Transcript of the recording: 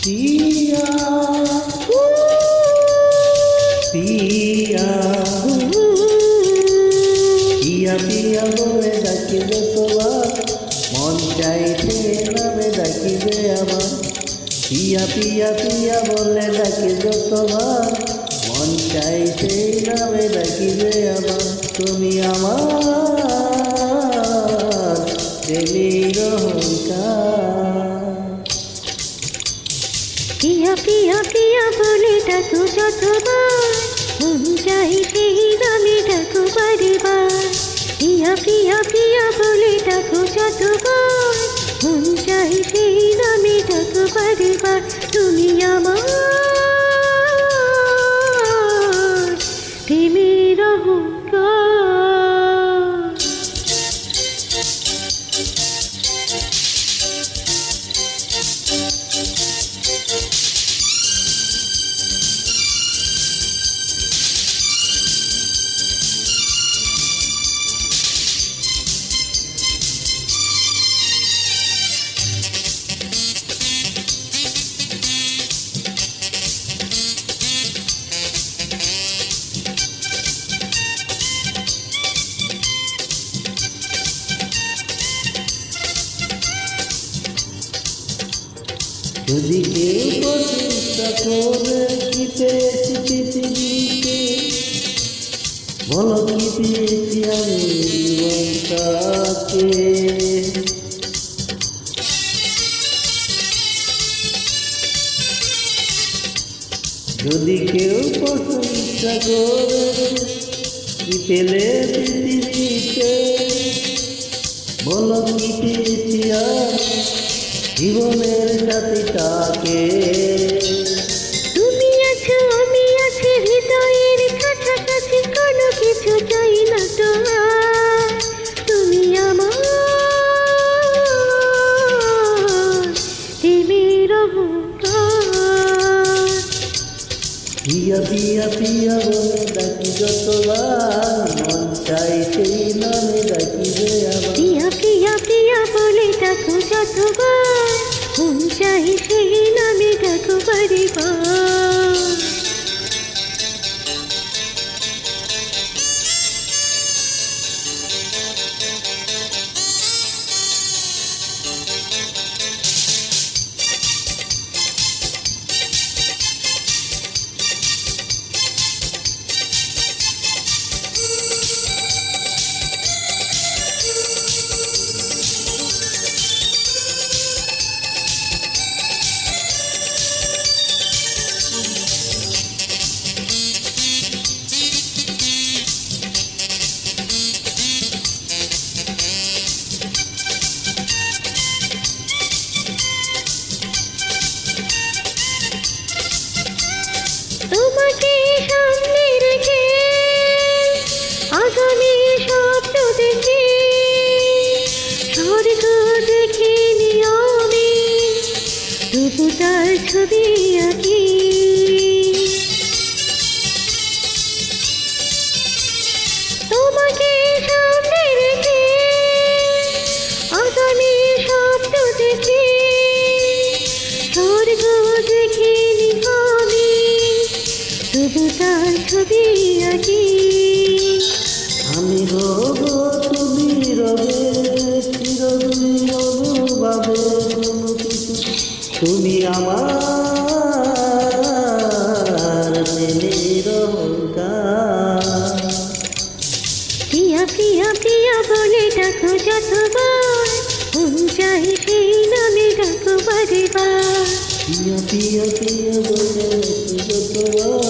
পিয়া পিয়া পিয়া পিয়া বলে ডাকিবে তোমার মন চাইছে নামে ডাকিবে আমার পিয়া পিয়া পিয়া বলে ডাকিবে তোমার মন চাইছে নামে ডাকিবে আমার তুমি আমার প্রেমের অহংকার পিয়া পিয়া পিয়া বলে ডাকো যতবার মন চাই সেই নামে ডাকো বারেবার পিয়া পিয়া পিয়া বলে ডাকো যতবার মন চাই সেই নামে ডাকো বারেবার তুমি আমার প্রেমের অহংকার যদি কেউ প্রশংসা করে কি পেয়েছি পৃথিবীতে বলো কি পেয়েছি আমি জীবনটাকে যদি কেউ প্রশংসা করে কি পেলে পৃথিবীতে বলো কি পেয়েছি আমি জীবনের সাথীটাকে তুমি আছো আমি আছি হৃদয়ের কাছাকাছি কোনো কিছু চাই না তো আর তুমি আমার প্রেমের অহংকার পিয়া পিয়া পিয়া বলে ডাকি যতবার মন চাই সেই নামে ডাকিবে আমার পিয়া পিয়া পিয়া বলে ডাকো যতবার মন চাই সেই নামে ডাকো বারেবার তোমাকে সামনে রেখে আগামী স্বপ্ন দেখে স্বর্গ দেখিনি আমি তবু তার ছবি আঁকি তোমাকে সামনে রেখে আগামী স্বপ্ন দেখে স্বর্গ দেখিনি আমি তবু তার ছবি আঁকি আমি রব তুমি রবে চিরদিন অনুভাবে কোনো কিছু তুমি আমার প্রেমের অহংকার পিয়া পিয়া পিয়া বলে ডাকো যতবার মন চাই সেই নামে ডাকো বারেবার পিয়া পিয়া পিয়া বলে ডাকি যতবার